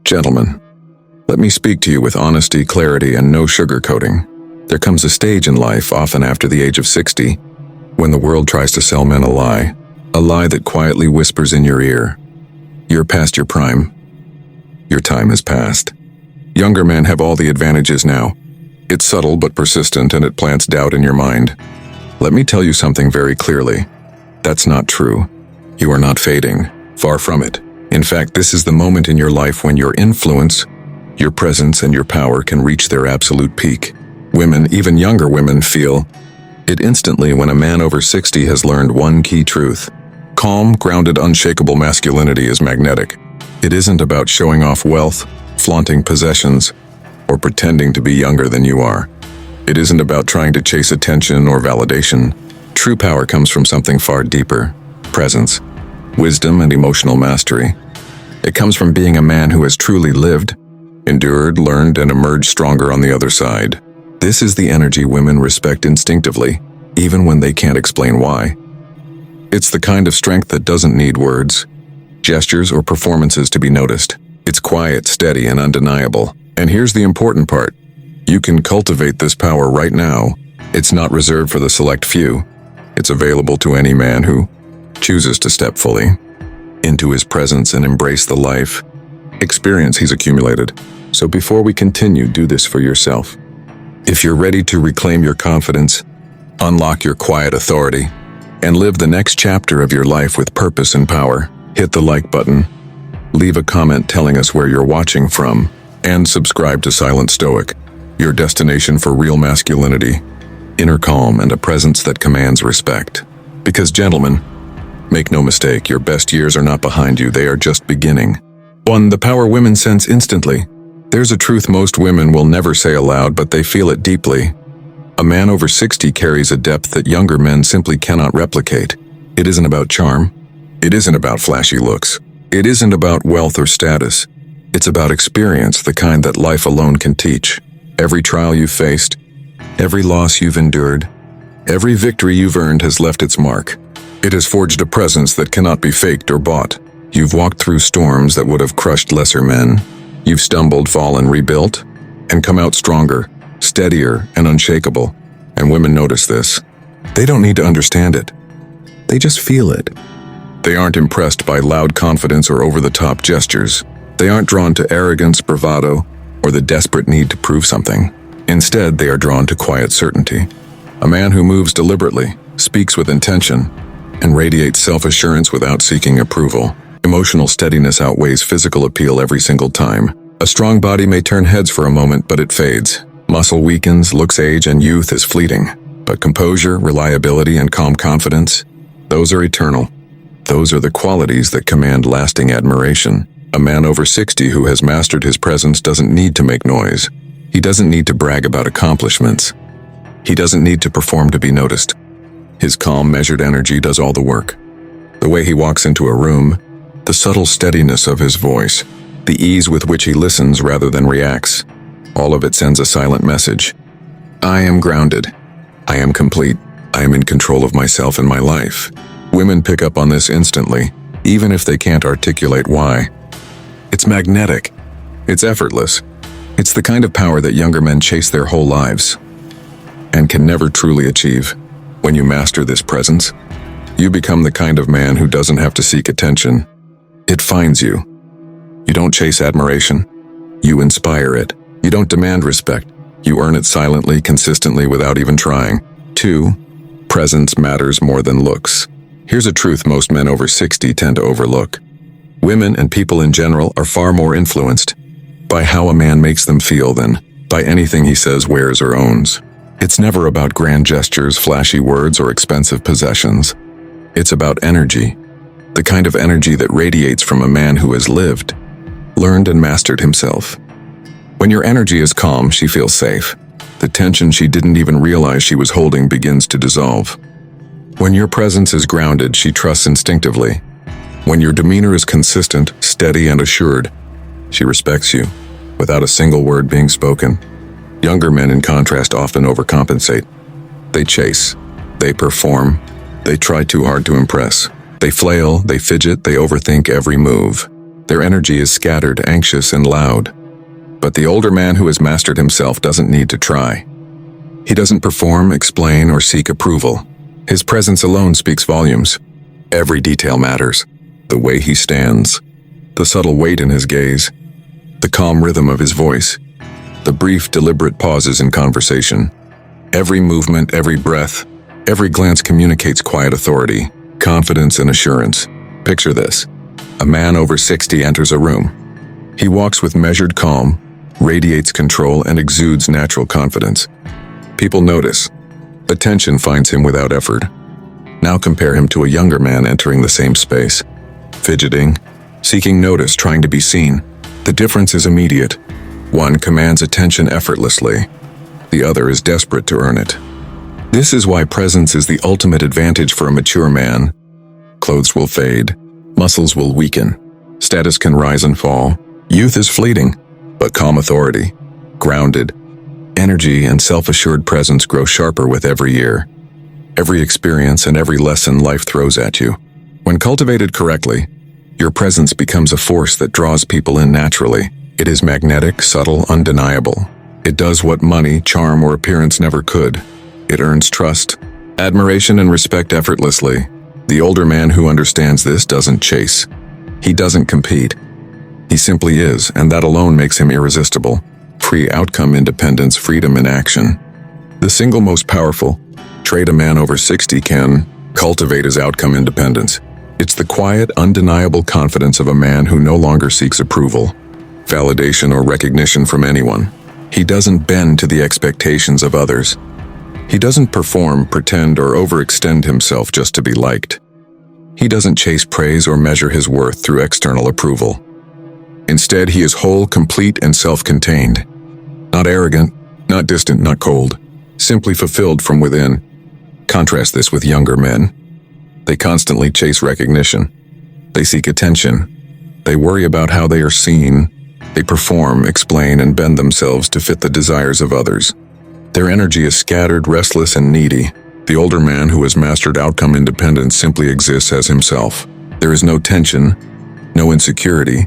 Gentlemen, let me speak to you with honesty, clarity, and no sugarcoating. There comes a stage in life, often after the age of 60, when the world tries to sell men a lie that quietly whispers in your ear. You're past your prime. Your time has passed. Younger men have all the advantages now. It's subtle but persistent, and it plants doubt in your mind. Let me tell you something very clearly. That's not true. You are not fading. Far from it. In fact, this is the moment in your life when your influence, your presence, and your power can reach their absolute peak. Women, even younger women, feel it instantly when a man over 60 has learned one key truth. Calm, grounded, unshakable masculinity is magnetic. It isn't about showing off wealth, flaunting possessions, or pretending to be younger than you are. It isn't about trying to chase attention or validation. True power comes from something far deeper: presence, wisdom, and emotional mastery. It comes from being a man who has truly lived, endured, learned, and emerged stronger on the other side. This is the energy women respect instinctively, even when they can't explain why. It's the kind of strength that doesn't need words, gestures, or performances to be noticed. It's quiet, steady, and undeniable. And here's the important part. You can cultivate this power right now. It's not reserved for the select few. It's available to any man who chooses to step fully into his presence and embrace the life experience he's accumulated. So before we continue, do this for yourself. If you're ready to reclaim your confidence, unlock your quiet authority, and live the next chapter of your life with purpose and power, hit the like button, leave a comment telling us where you're watching from, and subscribe to Silent Stoic, your destination for real masculinity, inner calm, and a presence that commands respect. Because, gentlemen, make no mistake, your best years are not behind you, they are just beginning. 1. The power women sense instantly. There's a truth most women will never say aloud, but they feel it deeply. A man over 60 carries a depth that younger men simply cannot replicate. It isn't about charm. It isn't about flashy looks. It isn't about wealth or status. It's about experience, the kind that life alone can teach. Every trial you've faced, every loss you've endured, every victory you've earned has left its mark. It has forged a presence that cannot be faked or bought. You've walked through storms that would have crushed lesser men. You've stumbled, fallen, rebuilt, and come out stronger, steadier, and unshakable. And women notice this. They don't need to understand it. They just feel it. They aren't impressed by loud confidence or over-the-top gestures. They aren't drawn to arrogance, bravado, or the desperate need to prove something. Instead, they are drawn to quiet certainty. A man who moves deliberately, speaks with intention, and radiates self-assurance without seeking approval. Emotional steadiness outweighs physical appeal every single time. A strong body may turn heads for a moment, but it fades. Muscle weakens, looks age, and youth is fleeting. But composure, reliability, and calm confidence, those are eternal. Those are the qualities that command lasting admiration. A man over 60 who has mastered his presence doesn't need to make noise. He doesn't need to brag about accomplishments. He doesn't need to perform to be noticed. His calm, measured energy does all the work. The way he walks into a room, the subtle steadiness of his voice, the ease with which he listens rather than reacts, all of it sends a silent message. I am grounded. I am complete. I am in control of myself and my life. Women pick up on this instantly, even if they can't articulate why. It's magnetic. It's effortless. It's the kind of power that younger men chase their whole lives and can never truly achieve. When you master this presence, you become the kind of man who doesn't have to seek attention. It finds you. You don't chase admiration. You inspire it. You don't demand respect. You earn it silently, consistently, without even trying. 2. Presence matters more than looks. Here's a truth most men over 60 tend to overlook. Women and people in general are far more influenced by how a man makes them feel than by anything he says, wears, or owns. It's never about grand gestures, flashy words, or expensive possessions. It's about energy, the kind of energy that radiates from a man who has lived, learned, and mastered himself. When your energy is calm, she feels safe. The tension she didn't even realize she was holding begins to dissolve. When your presence is grounded, she trusts instinctively. When your demeanor is consistent, steady, and assured, she respects you, without a single word being spoken. Younger men, in contrast, often overcompensate. They chase. They perform. They try too hard to impress. They flail, they fidget, they overthink every move. Their energy is scattered, anxious, and loud. But the older man who has mastered himself doesn't need to try. He doesn't perform, explain, or seek approval. His presence alone speaks volumes. Every detail matters. The way he stands, the subtle weight in his gaze, the calm rhythm of his voice, the brief, deliberate pauses in conversation. Every movement, every breath, every glance communicates quiet authority, confidence, and assurance. Picture this. A man over 60 enters a room. He walks with measured calm, radiates control, and exudes natural confidence. People notice. Attention finds him without effort. Now compare him to a younger man entering the same space. Fidgeting, seeking notice, trying to be seen. The difference is immediate. One commands attention effortlessly. The other is desperate to earn it. This is why presence is the ultimate advantage for a mature man. Clothes will fade, muscles will weaken, status can rise and fall. Youth is fleeting, but calm authority, grounded, energy and self-assured presence grow sharper with every year. Every experience and every lesson life throws at you. When cultivated correctly, your presence becomes a force that draws people in naturally. It is magnetic, subtle, undeniable. It does what money, charm, or appearance never could. It earns trust, admiration, and respect effortlessly. The older man who understands this doesn't chase. He doesn't compete. He simply is, and that alone makes him irresistible. Free outcome independence, freedom in action. The single most powerful trait a man over 60 can cultivate is outcome independence. It's the quiet, undeniable confidence of a man who no longer seeks approval, validation, or recognition from anyone. He doesn't bend to the expectations of others. He doesn't perform, pretend, or overextend himself just to be liked. He doesn't chase praise or measure his worth through external approval. Instead, he is whole, complete, and self-contained. Not arrogant, not distant, not cold, simply fulfilled from within. Contrast this with younger men. They constantly chase recognition. They seek attention. They worry about how they are seen. They perform, explain, and bend themselves to fit the desires of others. Their energy is scattered, restless, and needy. The older man who has mastered outcome independence simply exists as himself. There is no tension, no insecurity,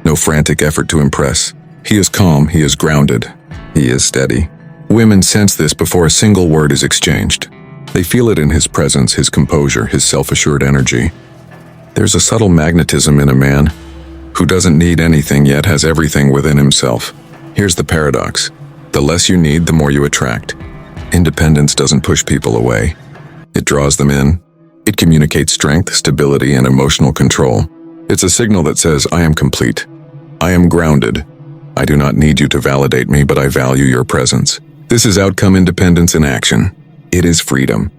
no frantic effort to impress. He is calm, he is grounded, he is steady. Women sense this before a single word is exchanged. They feel it in his presence, his composure, his self-assured energy. There's a subtle magnetism in a man who doesn't need anything yet has everything within himself. Here's the paradox. The less you need, the more you attract. Independence doesn't push people away. It draws them in. It communicates strength, stability, and emotional control. It's a signal that says, I am complete. I am grounded. I do not need you to validate me, but I value your presence. This is outcome independence in action. It is freedom.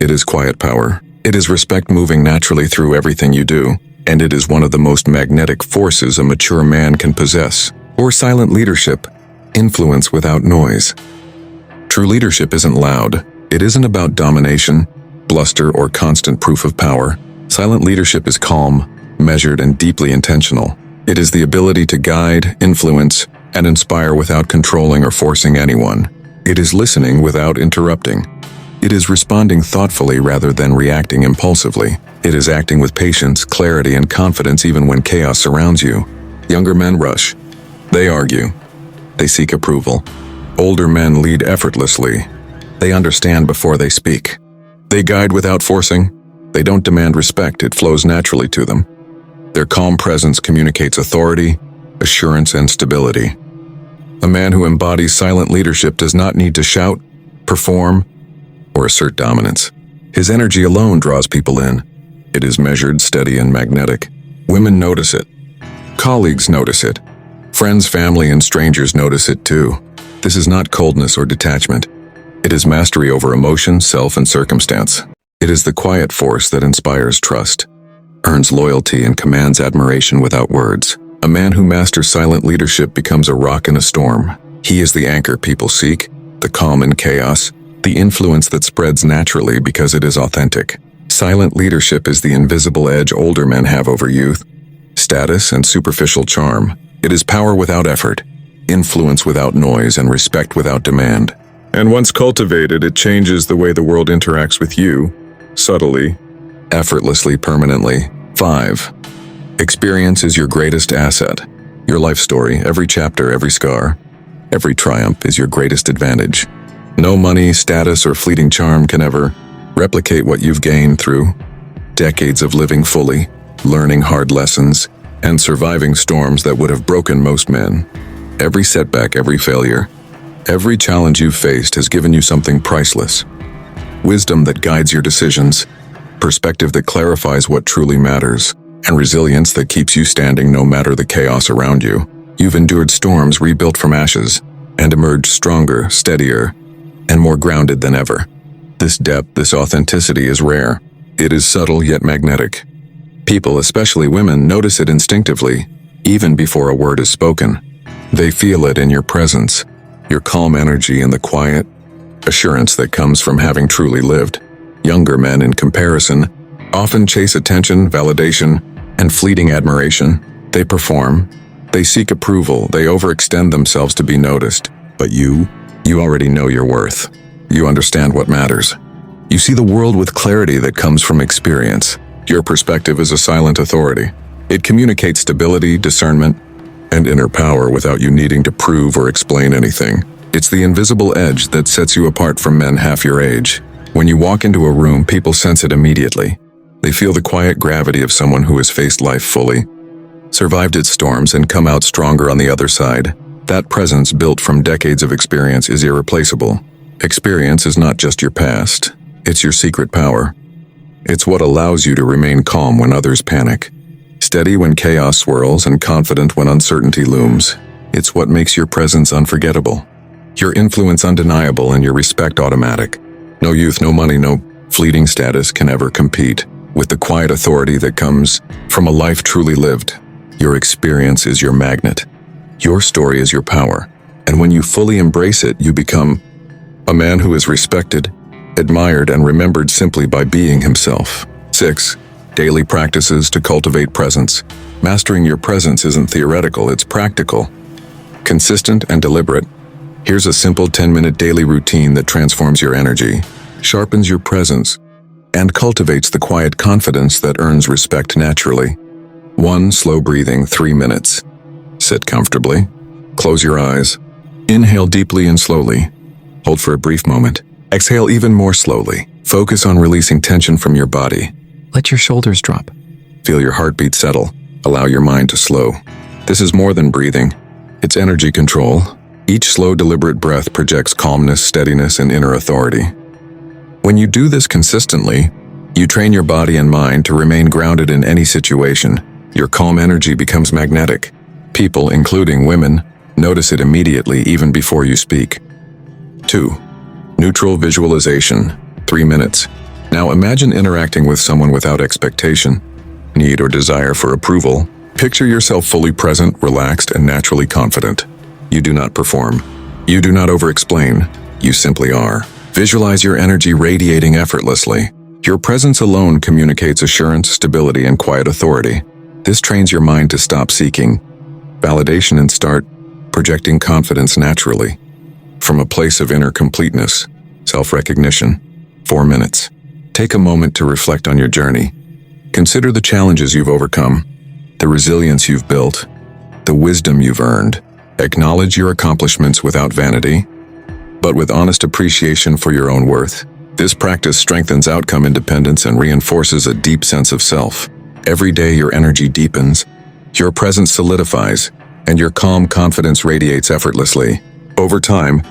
It is quiet power. It is respect moving naturally through everything you do. And it is one of the most magnetic forces a mature man can possess. Or silent leadership, influence without noise. True leadership isn't loud. It isn't about domination, bluster, or constant proof of power. Silent leadership is calm, measured, and deeply intentional. It is the ability to guide, influence, and inspire without controlling or forcing anyone. It is listening without interrupting. It is responding thoughtfully rather than reacting impulsively. It is acting with patience, clarity, and confidence even when chaos surrounds you. Younger men rush. They argue. They seek approval. Older men lead effortlessly. They understand before they speak. They guide without forcing. They don't demand respect, it flows naturally to them. Their calm presence communicates authority, assurance, and stability. A man who embodies silent leadership does not need to shout, perform, or assert dominance. His energy alone draws people in. It is measured, steady, and magnetic. Women notice it. Colleagues notice it. Friends, family, and strangers notice it too. This is not coldness or detachment. It is mastery over emotion, self, and circumstance. It is the quiet force that inspires trust, earns loyalty, and commands admiration without words. A man who masters silent leadership becomes a rock in a storm. He is the anchor people seek, the calm in chaos, the influence that spreads naturally because it is authentic. Silent leadership is the invisible edge older men have over youth, status, and superficial charm. It is power without effort, influence without noise, and respect without demand. And once cultivated, it changes the way the world interacts with you, subtly, effortlessly, permanently. 5. Experience is your greatest asset. Your life story, every chapter, every scar, every triumph is your greatest advantage. No money, status, or fleeting charm can ever replicate what you've gained through decades of living fully, learning hard lessons, and surviving storms that would have broken most men. Every setback, every failure, every challenge you've faced has given you something priceless. Wisdom that guides your decisions, perspective that clarifies what truly matters, and resilience that keeps you standing no matter the chaos around you. You've endured storms, rebuilt from ashes, and emerged stronger, steadier, and more grounded than ever. This depth, this authenticity is rare. It is subtle yet magnetic. People, especially women, notice it instinctively, even before a word is spoken. They feel it in your presence, your calm energy, and the quiet assurance that comes from having truly lived. Younger men, in comparison, often chase attention, validation, and fleeting admiration. They perform, they seek approval, they overextend themselves to be noticed. But you already know your worth. You understand what matters. You see the world with clarity that comes from experience. Your perspective is a silent authority. It communicates stability, discernment, and inner power without you needing to prove or explain anything. It's the invisible edge that sets you apart from men half your age. When you walk into a room, people sense it immediately. They feel the quiet gravity of someone who has faced life fully, survived its storms, and come out stronger on the other side. That presence, built from decades of experience, is irreplaceable. Experience is not just your past, it's your secret power. It's what allows you to remain calm when others panic, steady when chaos swirls, and confident when uncertainty looms. It's what makes your presence unforgettable, your influence undeniable, and your respect automatic. No youth, no money, no fleeting status can ever compete with the quiet authority that comes from a life truly lived. Your experience is your magnet. Your story is your power. And when you fully embrace it, you become a man who is respected, admired, and remembered simply by being himself. 6. Daily practices to cultivate presence. Mastering your presence isn't theoretical, it's practical, consistent, and deliberate. Here's a simple 10-minute daily routine that transforms your energy, sharpens your presence, and cultivates the quiet confidence that earns respect naturally. 1. Slow breathing, 3 minutes. Sit comfortably. Close your eyes. Inhale deeply and slowly. Hold for a brief moment. Exhale even more slowly. Focus on releasing tension from your body. Let your shoulders drop. Feel your heartbeat settle. Allow your mind to slow. This is more than breathing. It's energy control. Each slow, deliberate breath projects calmness, steadiness, and inner authority. When you do this consistently, you train your body and mind to remain grounded in any situation. Your calm energy becomes magnetic. People, including women, notice it immediately, even before you speak. 2. Neutral visualization, 3 minutes. Now imagine interacting with someone without expectation, need, or desire for approval. Picture yourself fully present, relaxed, and naturally confident. You do not perform. You do not over-explain. You simply are. Visualize your energy radiating effortlessly. Your presence alone communicates assurance, stability, and quiet authority. This trains your mind to stop seeking validation and start projecting confidence naturally, from a place of inner completeness, self-recognition. 4 minutes. Take a moment to reflect on your journey. Consider the challenges you've overcome, the resilience you've built, the wisdom you've earned. Acknowledge your accomplishments without vanity, but with honest appreciation for your own worth. This practice strengthens outcome independence and reinforces a deep sense of self. Every day your energy deepens, your presence solidifies, and your calm confidence radiates effortlessly. Over time,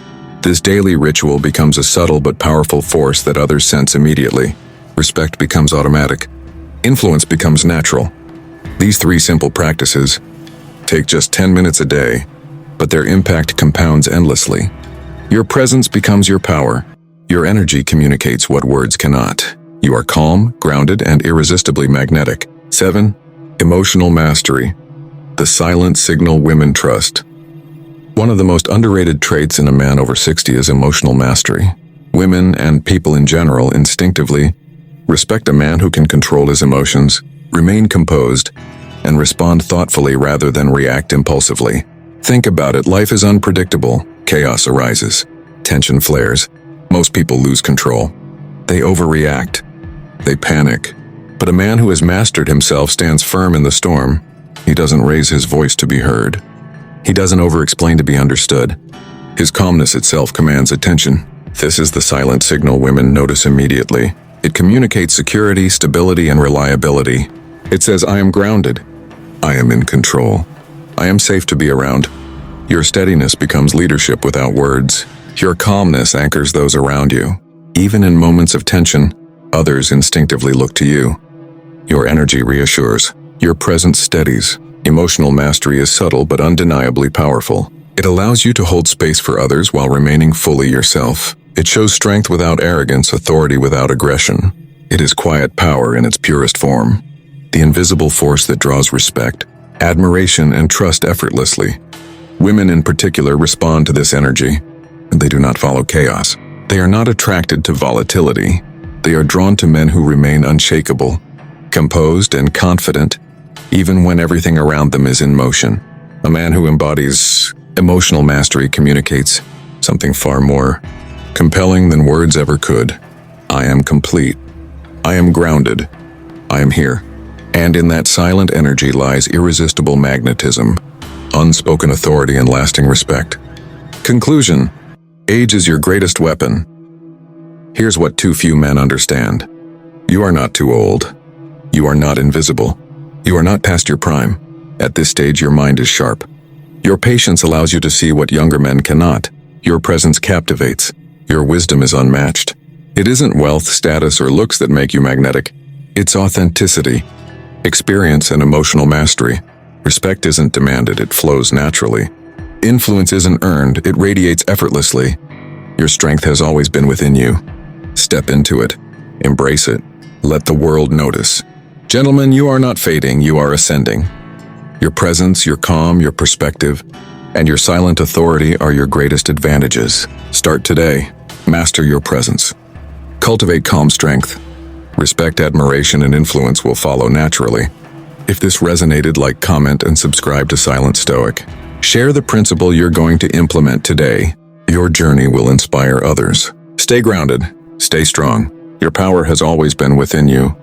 this daily ritual becomes a subtle but powerful force that others sense immediately. Respect becomes automatic. Influence becomes natural. These 3 simple practices take just 10 minutes a day, but their impact compounds endlessly. Your presence becomes your power. Your energy communicates what words cannot. You are calm, grounded, and irresistibly magnetic. 7. Emotional mastery. The silent signal women trust. One of the most underrated traits in a man over 60 is emotional mastery. Women, and people in general, instinctively respect a man who can control his emotions, remain composed, and respond thoughtfully rather than react impulsively. Think about it, life is unpredictable. Chaos arises. Tension flares. Most people lose control. They overreact. They panic. But a man who has mastered himself stands firm in the storm. He doesn't raise his voice to be heard. He doesn't over-explain to be understood. His calmness itself commands attention. This is the silent signal women notice immediately. It communicates security, stability, and reliability. It says, I am grounded. I am in control. I am safe to be around. Your steadiness becomes leadership without words. Your calmness anchors those around you. Even in moments of tension, others instinctively look to you. Your energy reassures. Your presence steadies. Emotional mastery is subtle but undeniably powerful. It allows you to hold space for others while remaining fully yourself. It shows strength without arrogance, authority without aggression. It is quiet power in its purest form. The invisible force that draws respect, admiration, and trust effortlessly. Women in particular respond to this energy. They do not follow chaos. They are not attracted to volatility. They are drawn to men who remain unshakable, composed and confident, even when everything around them is in motion. A man who embodies emotional mastery communicates something far more compelling than words ever could. I am complete. I am grounded. I am here. And in that silent energy lies irresistible magnetism, unspoken authority, and lasting respect. Conclusion: age is your greatest weapon. Here's what too few men understand. You are not too old. You are not invisible. You are not past your prime. At this stage, your mind is sharp. Your patience allows you to see what younger men cannot. Your presence captivates. Your wisdom is unmatched. It isn't wealth, status, or looks that make you magnetic. It's authenticity, experience, and emotional mastery. Respect isn't demanded, it flows naturally. Influence isn't earned, it radiates effortlessly. Your strength has always been within you. Step into it. Embrace it. Let the world notice. Gentlemen, you are not fading, you are ascending. Your presence, your calm, your perspective, and your silent authority are your greatest advantages. Start today. Master your presence. Cultivate calm strength. Respect, admiration, and influence will follow naturally. If this resonated, like, comment, and subscribe to Silent Stoic. Share the principle you're going to implement today. Your journey will inspire others. Stay grounded. Stay strong. Your power has always been within you.